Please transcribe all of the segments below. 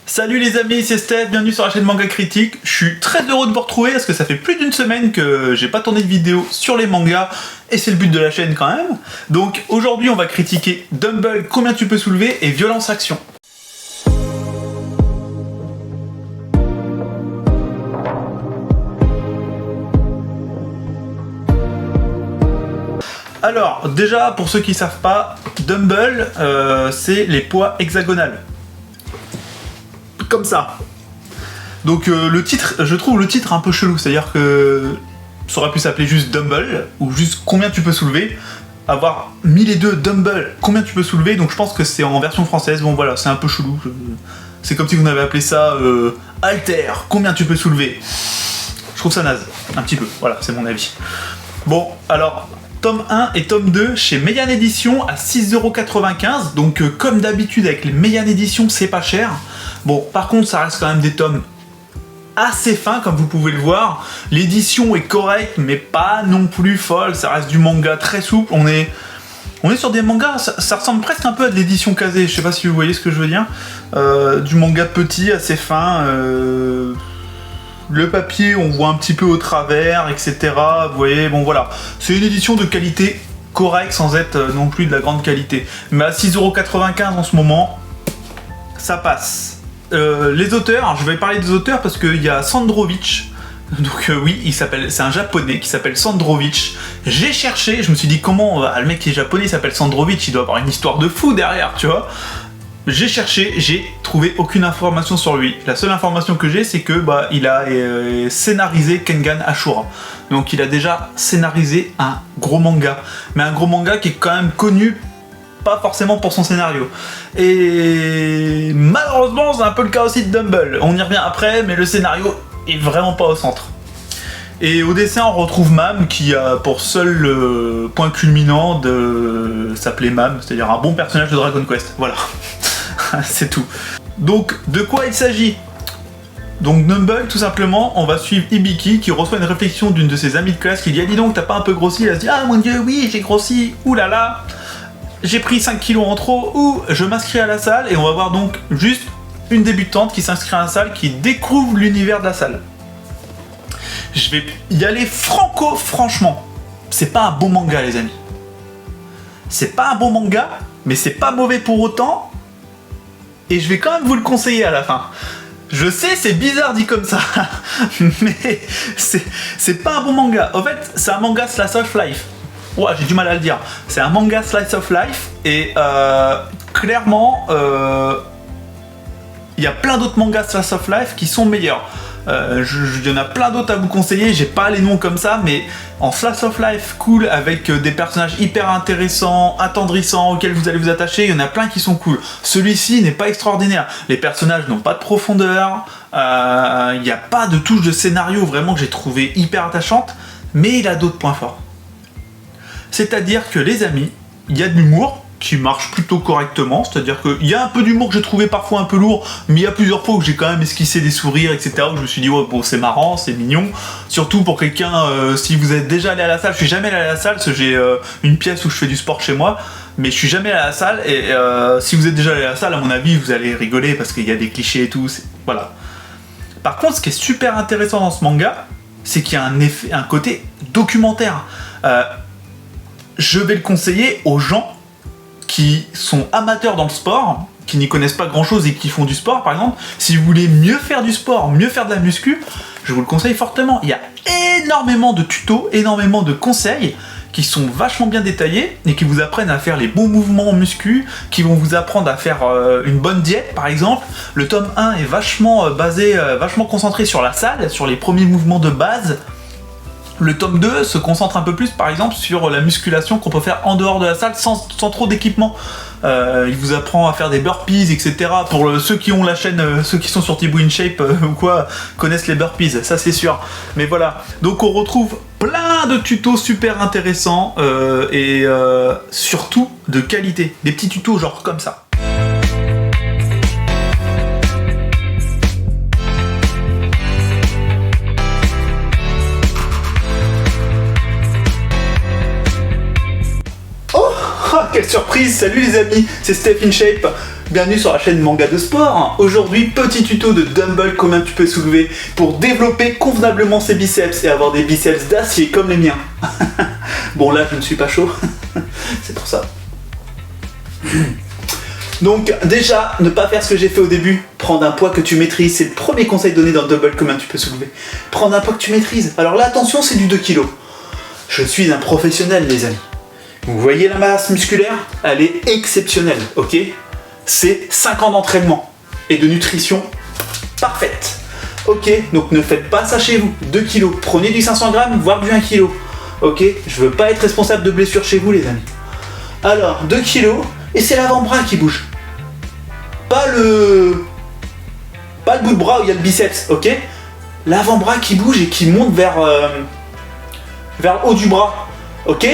Salut les amis, c'est Steph, bienvenue sur la chaîne Manga Critique. Je suis très heureux de vous retrouver parce que ça fait plus d'une semaine que j'ai pas tourné de vidéo sur les mangas et c'est le but de la chaîne quand même. Donc aujourd'hui on va critiquer Dumble, combien tu peux soulever et Violence Action. Alors déjà pour ceux qui savent pas, Dumble c'est les poids hexagonales. Comme ça. Donc le titre, je trouve le titre un peu chelou, c'est-à-dire que ça aurait pu s'appeler juste Dumble ou juste combien tu peux soulever. Avoir mis les deux Dumble, combien tu peux soulever, donc je pense que c'est en version française. Bon voilà, c'est un peu chelou. C'est comme si vous avez appelé ça Alter, combien tu peux soulever. Je trouve ça naze, un petit peu, voilà, c'est mon avis. Bon, alors, tome 1 et tome 2 chez Meian Edition à 6,95€, donc comme d'habitude avec les Meian Edition, c'est pas cher. Bon, par contre, ça reste quand même des tomes assez fins, comme vous pouvez le voir. L'édition est correcte, mais pas non plus folle. Ça reste du manga très souple. On est sur des mangas, ça ressemble presque un peu à de l'édition casée. Je sais pas si vous voyez ce que je veux dire. Du manga petit, assez fin. Le papier, on voit un petit peu au travers, etc. Vous voyez, bon voilà. C'est une édition de qualité correcte, sans être non plus de la grande qualité. Mais à 6,95€ en ce moment, ça passe. Les auteurs, je vais parler des auteurs parce qu'il y a Sandrovic, donc oui, c'est un japonais qui s'appelle Sandrovic. J'ai cherché, je me suis dit comment le mec qui est japonais s'appelle Sandrovic, il doit avoir une histoire de fou derrière, tu vois. J'ai cherché, j'ai trouvé aucune information sur lui. La seule information que j'ai, c'est que il a scénarisé Kengan Ashura. Donc il a déjà scénarisé un gros manga, mais un gros manga qui est quand même connu pas forcément pour son scénario. Et malheureusement, c'est un peu le cas aussi de Dumble. On y revient après, mais le scénario est vraiment pas au centre. Et au dessin, on retrouve Mam qui a pour seul point culminant de s'appeler Mam, c'est-à-dire un bon personnage de Dragon Quest. Voilà, c'est tout. Donc, de quoi il s'agit ? Donc Dumble, tout simplement, on va suivre Hibiki qui reçoit une réflexion d'une de ses amies de classe qui lui a dit donc t'as pas un peu grossi. Elle se dit ah mon dieu oui j'ai grossi, oulala. J'ai pris 5 kilos en trop, ou je m'inscris à la salle, et on va voir donc juste une débutante qui s'inscrit à la salle, qui découvre l'univers de la salle. Je vais y aller franchement. C'est pas un bon manga, les amis. C'est pas un bon manga, mais c'est pas mauvais pour autant, et je vais quand même vous le conseiller à la fin. Je sais, c'est bizarre dit comme ça, mais c'est pas un bon manga. En fait, c'est un manga slice of life. Ouais, j'ai du mal à le dire. C'est un manga slice of life et clairement, il y a plein d'autres mangas slice of life qui sont meilleurs. Il y en a plein d'autres à vous conseiller. J'ai pas les noms comme ça, mais en slice of life cool avec des personnages hyper intéressants, attendrissants auxquels vous allez vous attacher. Il y en a plein qui sont cool. Celui-ci n'est pas extraordinaire. Les personnages n'ont pas de profondeur. Il n'y a pas de touche de scénario vraiment que j'ai trouvé hyper attachante, mais il a d'autres points forts. C'est-à-dire que les amis, il y a de l'humour qui marche plutôt correctement, c'est-à-dire qu'il y a un peu d'humour que j'ai trouvé parfois un peu lourd, mais il y a plusieurs fois où j'ai quand même esquissé des sourires, etc., où je me suis dit, ouais, bon, c'est marrant, c'est mignon, surtout pour quelqu'un, si vous êtes déjà allé à la salle, je suis jamais allé à la salle, parce que j'ai une pièce où je fais du sport chez moi, mais je suis jamais allé à la salle, et si vous êtes déjà allé à la salle, à mon avis, vous allez rigoler, parce qu'il y a des clichés et tout, voilà. Par contre, ce qui est super intéressant dans ce manga, c'est qu'il y a un côté documentaire. Je vais le conseiller aux gens qui sont amateurs dans le sport, qui n'y connaissent pas grand chose et qui font du sport par exemple. Si vous voulez mieux faire du sport, mieux faire de la muscu, je vous le conseille fortement. Il y a énormément de tutos, énormément de conseils qui sont vachement bien détaillés et qui vous apprennent à faire les bons mouvements en muscu, qui vont vous apprendre à faire une bonne diète par exemple. Le tome 1 est vachement vachement concentré sur la salle, sur les premiers mouvements de base. Le tome 2 se concentre un peu plus par exemple sur la musculation qu'on peut faire en dehors de la salle sans trop d'équipement. Il vous apprend à faire des burpees, etc. Pour ceux qui ont la chaîne, ceux qui sont sur Thibaut InShape ou quoi, connaissent les burpees, ça c'est sûr. Mais voilà, donc on retrouve plein de tutos super intéressants et surtout de qualité. Des petits tutos genre comme ça. Quelle surprise! Salut les amis, c'est Steph InShape. bienvenue sur la chaîne Manga de Sport. Aujourd'hui, petit tuto de dumbbell combien tu peux soulever pour développer convenablement ses biceps et avoir des biceps d'acier comme les miens. Bon là, je ne suis pas chaud, c'est pour ça. Donc déjà, ne pas faire ce que j'ai fait au début, prendre un poids que tu maîtrises, c'est le premier conseil donné dans le dumbbell combien tu peux soulever. Prendre un poids que tu maîtrises. Alors là, attention, c'est du 2 kg. Je suis un professionnel, les amis. Vous voyez la masse musculaire? Elle est exceptionnelle, ok? C'est 5 ans d'entraînement et de nutrition parfaite. Ok, donc ne faites pas ça chez vous. 2 kg, prenez du 500 grammes, voire du 1 kg. Ok, je veux pas être responsable de blessures chez vous, les amis. Alors, 2 kg, et c'est l'avant-bras qui bouge. Pas le bout de bras où il y a le biceps, ok? L'avant-bras qui bouge et qui monte vers le haut du bras, ok?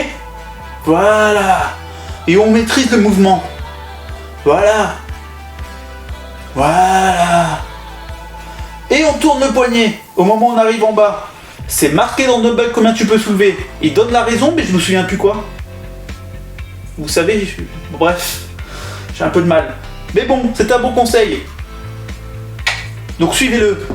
Voilà. Et on maîtrise le mouvement. Voilà. Voilà. Et on tourne le poignet au moment où on arrive en bas. C'est marqué dans le dumbbell combien tu peux soulever. Il donne la raison, mais je me souviens plus quoi. Vous savez, bref, j'ai un peu de mal. Mais bon, c'est un bon conseil. Donc suivez-le.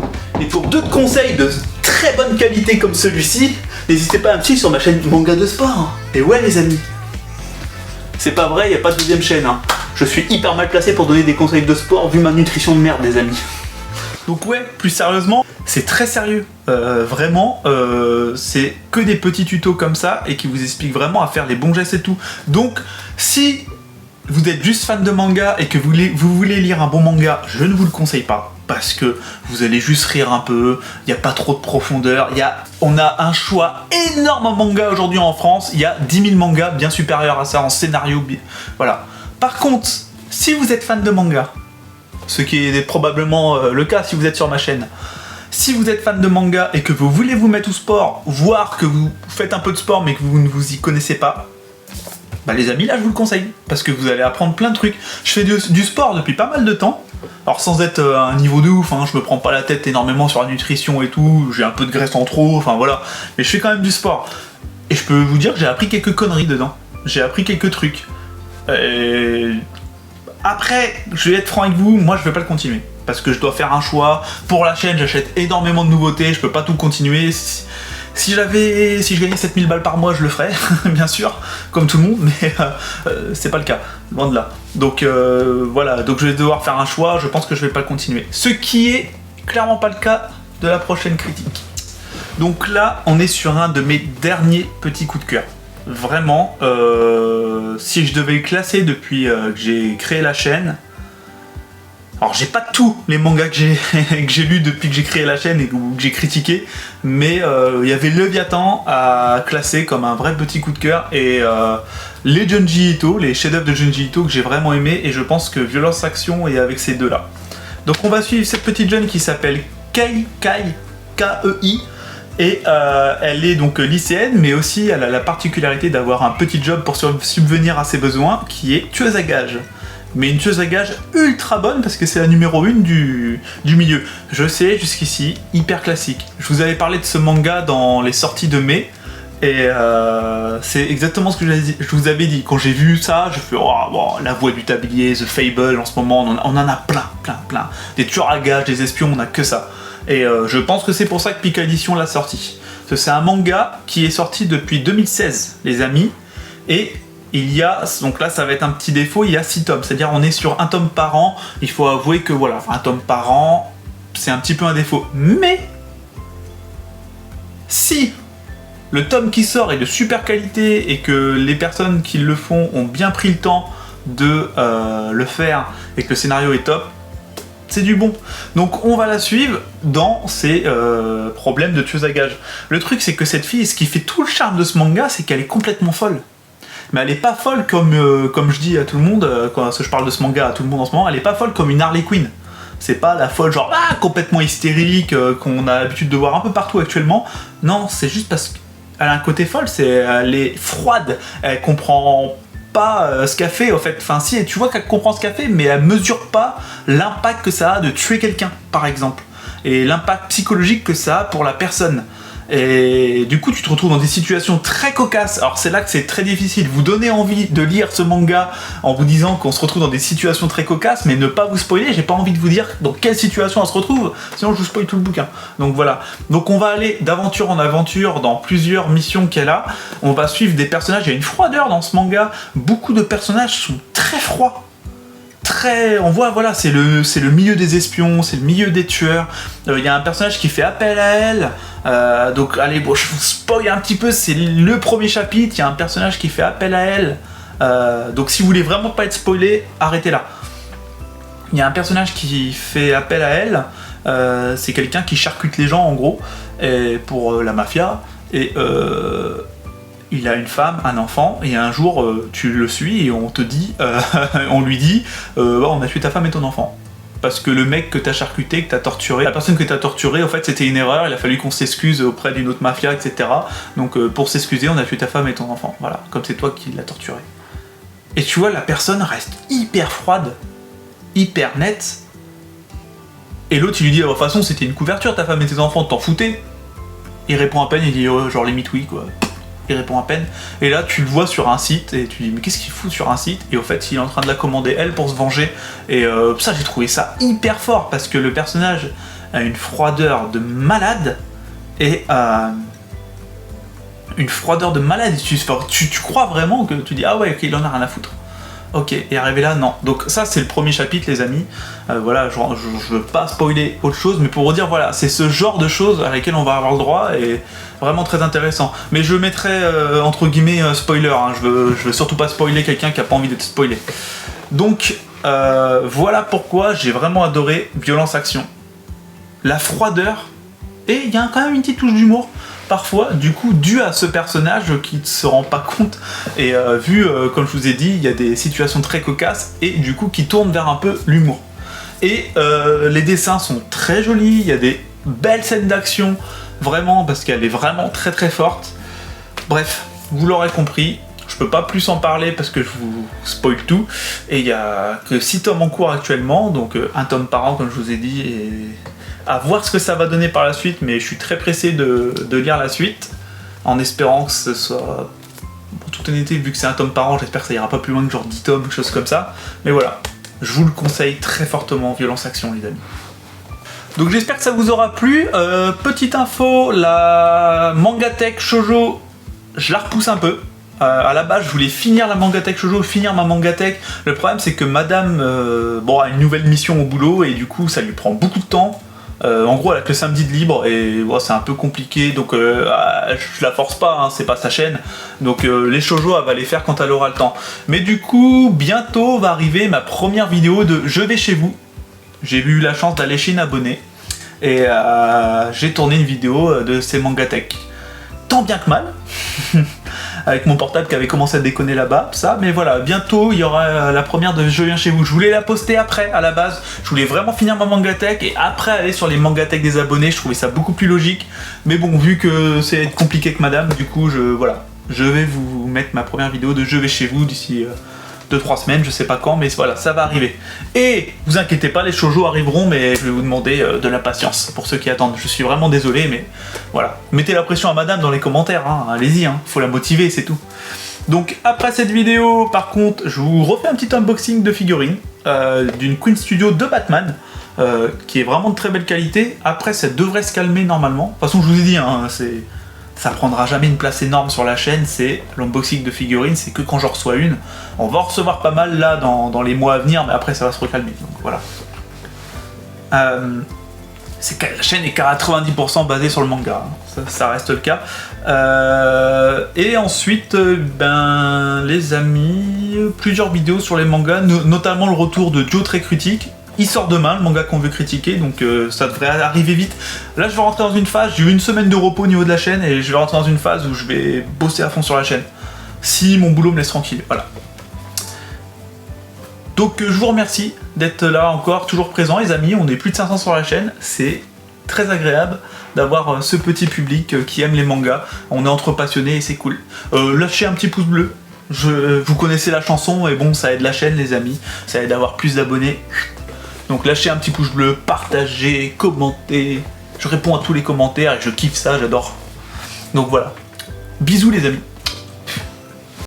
Et pour d'autres conseils de très bonne qualité comme celui-ci, n'hésitez pas à me suivre sur ma chaîne Manga de Sport. Et ouais les amis, c'est pas vrai, il n'y a pas de deuxième chaîne. Hein. Je suis hyper mal placé pour donner des conseils de sport vu ma nutrition de merde les amis. Donc ouais, plus sérieusement, c'est très sérieux. Vraiment, c'est que des petits tutos comme ça et qui vous expliquent vraiment à faire les bons gestes et tout. Donc si vous êtes juste fan de manga et que vous voulez lire un bon manga, je ne vous le conseille pas. Parce que vous allez juste rire un peu, il n'y a pas trop de profondeur, on a un choix énorme en manga aujourd'hui en France, il y a 10 000 mangas bien supérieurs à ça en scénario, voilà. Par contre, si vous êtes fan de manga, ce qui est probablement le cas si vous êtes sur ma chaîne, si vous êtes fan de manga et que vous voulez vous mettre au sport, voire que vous faites un peu de sport mais que vous ne vous y connaissez pas, bah les amis, là je vous le conseille, parce que vous allez apprendre plein de trucs. Je fais du sport depuis pas mal de temps, alors sans être à un niveau de ouf, hein, je me prends pas la tête énormément sur la nutrition et tout, j'ai un peu de graisse en trop, enfin voilà, mais je fais quand même du sport. Et je peux vous dire que j'ai appris quelques conneries dedans, j'ai appris quelques trucs. Après, je vais être franc avec vous, moi je vais pas le continuer, parce que je dois faire un choix. Pour la chaîne, j'achète énormément de nouveautés, je peux pas tout continuer. Si je gagnais 7000 balles par mois, je le ferais, bien sûr, comme tout le monde, mais c'est pas le cas, loin de là. Donc voilà, donc je vais devoir faire un choix, je pense que je vais pas le continuer. Ce qui est clairement pas le cas de la prochaine critique. Donc là, on est sur un de mes derniers petits coups de cœur. Vraiment, si je devais le classer depuis que j'ai créé la chaîne, alors j'ai pas tous les mangas que j'ai lus depuis que j'ai créé la chaîne et que j'ai critiqué, mais il y avait Leviathan à classer comme un vrai petit coup de cœur et les Junji Ito, les chefs-d'œuvre de Junji Ito que j'ai vraiment aimé, et je pense que Violence Action est avec ces deux-là. Donc on va suivre cette petite jeune qui s'appelle Kei, K-E-I, et elle est donc lycéenne, mais aussi elle a la particularité d'avoir un petit job pour subvenir à ses besoins, qui est tueuse à gages. Mais une tueuse à gages ultra bonne parce que c'est la numéro 1 du milieu. Je sais, jusqu'ici, hyper classique. Je vous avais parlé de ce manga dans les sorties de mai, et c'est exactement ce que je vous avais dit. Quand j'ai vu ça, je fais oh, bon, la voix du tablier, The Fable, en ce moment, on en a plein. Des tueurs à gages, des espions, on a que ça. Et je pense que c'est pour ça que Pika Edition l'a sorti. C'est un manga qui est sorti depuis 2016, les amis, et il y a, donc là ça va être un petit défaut, il y a 6 tomes, c'est-à-dire on est sur un tome par an. Il faut avouer que voilà, un tome par an, c'est un petit peu un défaut. Mais si le tome qui sort est de super qualité et que les personnes qui le font ont bien pris le temps de le faire et que le scénario est top, c'est du bon. Donc on va la suivre dans ses problèmes de tueuse à gages. Le truc c'est que cette fille, ce qui fait tout le charme de ce manga, c'est qu'elle est complètement folle. Mais elle est pas folle comme je dis à tout le monde, quand je parle de ce manga à tout le monde en ce moment, elle est pas folle comme une Harley Quinn. C'est pas la folle genre complètement hystérique qu'on a l'habitude de voir un peu partout actuellement. Non, c'est juste parce qu'elle a un côté folle, elle est froide, elle comprend pas ce qu'elle fait en fait. Enfin si, tu vois qu'elle comprend ce qu'elle fait, mais elle mesure pas l'impact que ça a de tuer quelqu'un, par exemple. Et l'impact psychologique que ça a pour la personne. Et du coup tu te retrouves dans des situations très cocasses. Alors c'est là que c'est très difficile, vous donner envie de lire ce manga en vous disant qu'on se retrouve dans des situations très cocasses, mais ne pas vous spoiler, j'ai pas envie de vous dire dans quelle situation on se retrouve, sinon je vous spoil tout le bouquin. Donc voilà, donc on va aller d'aventure en aventure dans plusieurs missions qu'elle a, on va suivre des personnages, il y a une froideur dans ce manga, beaucoup de personnages sont très froids. On voit, voilà, c'est le milieu des espions, c'est le milieu des tueurs. Il y a un personnage qui fait appel à elle. Donc, allez, bon, je vous spoil un petit peu, c'est le premier chapitre. Il y a un personnage qui fait appel à elle. Donc, si vous voulez vraiment pas être spoilé, arrêtez là. Il y a un personnage qui fait appel à elle. C'est quelqu'un qui charcute les gens, en gros, pour la mafia. Et il a une femme, un enfant, et un jour tu le suis et on te dit, on lui dit, on a tué ta femme et ton enfant. Parce que le mec que t'as charcuté, que t'as torturé, la personne que t'as torturé, en fait c'était une erreur, il a fallu qu'on s'excuse auprès d'une autre mafia, etc. Donc pour s'excuser, on a tué ta femme et ton enfant. Voilà, comme c'est toi qui l'as torturé. Et tu vois, la personne reste hyper froide, hyper nette. Et l'autre il lui dit, de toute façon c'était une couverture, ta femme et tes enfants, t'en foutais. Il répond à peine, il dit, oh, genre limite oui quoi. Il répond à peine, et là tu le vois sur un site, et tu dis mais qu'est-ce qu'il fout sur un site, et au fait il est en train de la commander elle pour se venger, et ça j'ai trouvé ça hyper fort, parce que le personnage a une froideur de malade, et une froideur de malade, tu crois vraiment que tu dis ah ouais ok il en a rien à foutre. Ok, et arrivé là, non. Donc ça, c'est le premier chapitre, les amis. Voilà, je veux pas spoiler autre chose, mais pour vous dire, voilà, c'est ce genre de choses à laquelle on va avoir le droit, et vraiment très intéressant. Mais je mettrai, entre guillemets, spoiler, hein. Je veux surtout pas spoiler quelqu'un qui a pas envie d'être spoilé. Donc, voilà pourquoi j'ai vraiment adoré Violence Action. La froideur, et il y a quand même une petite touche d'humour. Parfois, du coup, dû à ce personnage qui ne se rend pas compte, et comme je vous ai dit, il y a des situations très cocasses, et du coup, qui tournent vers un peu l'humour. Et les dessins sont très jolis, il y a des belles scènes d'action, vraiment, parce qu'elle est vraiment très très forte. Bref, vous l'aurez compris, je peux pas plus en parler parce que je vous spoil tout, et il y a que 6 tomes en cours actuellement, donc un tome par an, comme je vous ai dit, et à voir ce que ça va donner par la suite, mais je suis très pressé de lire la suite, en espérant que ce soit, pour toute honnêteté, vu que c'est un tome par an, j'espère que ça ira pas plus loin que genre 10 tomes, quelque chose comme ça, mais voilà, je vous le conseille très fortement, Violence Action les amis. Donc j'espère que ça vous aura plu. Petite info, la Mangatech Shoujo, je la repousse un peu. À la base, je voulais finir la Mangatech Shoujo, finir ma Mangatech. Le problème, c'est que madame a une nouvelle mission au boulot, et du coup, ça lui prend beaucoup de temps. En gros, elle a que le samedi de libre, et c'est un peu compliqué, donc je la force pas, hein, c'est pas sa chaîne. Donc les shoujo, elle va les faire quand elle aura le temps. Mais du coup, bientôt va arriver ma première vidéo de Je vais chez vous. J'ai eu la chance d'aller chez une abonnée, et j'ai tourné une vidéo de ces Mangatech. Tant bien que mal, avec mon portable qui avait commencé à déconner là-bas, ça, mais voilà, bientôt il y aura la première de Je viens chez vous. Je voulais la poster après, à la base, je voulais vraiment finir ma Mangatech, et après aller sur les Mangatech des abonnés, je trouvais ça beaucoup plus logique, mais bon, vu que c'est compliqué que madame, du coup, je vais vous mettre ma première vidéo de Je vais chez vous d'ici 2-3 semaines, je sais pas quand, mais voilà, ça va arriver. Et vous inquiétez pas, les shoujo arriveront, mais je vais vous demander de la patience pour ceux qui attendent. Je suis vraiment désolé, mais voilà. Mettez la pression à madame dans les commentaires, hein. Allez-y, hein. Faut la motiver, c'est tout. Donc après cette vidéo, par contre, je vous refais un petit unboxing de figurines d'une Queen Studio de Batman, qui est vraiment de très belle qualité. Après, ça devrait se calmer normalement. De toute façon, je vous ai dit, hein, ça prendra jamais une place énorme sur la chaîne, c'est l'unboxing de figurines, c'est que quand j'en reçois une. On va en recevoir pas mal là dans les mois à venir, mais après ça va se recalmer, donc voilà. La chaîne est 90% basée sur le manga, hein. Ça reste le cas. Et ensuite, les amis, plusieurs vidéos sur les mangas, notamment le retour de Joe Très Critique. Il sort demain, le manga qu'on veut critiquer, donc ça devrait arriver vite. Là, je vais rentrer dans une phase, j'ai eu une semaine de repos au niveau de la chaîne, et je vais rentrer dans une phase où je vais bosser à fond sur la chaîne. Si mon boulot me laisse tranquille, voilà. Donc je vous remercie d'être là encore, toujours présent les amis, on est plus de 500 sur la chaîne, c'est très agréable d'avoir ce petit public qui aime les mangas, on est entre passionnés et c'est cool. Lâchez un petit pouce bleu, vous connaissez la chanson, et bon, ça aide la chaîne les amis, ça aide à avoir plus d'abonnés. Donc lâchez un petit pouce bleu, partagez, commentez, je réponds à tous les commentaires et je kiffe ça, j'adore. Donc voilà. Bisous les amis.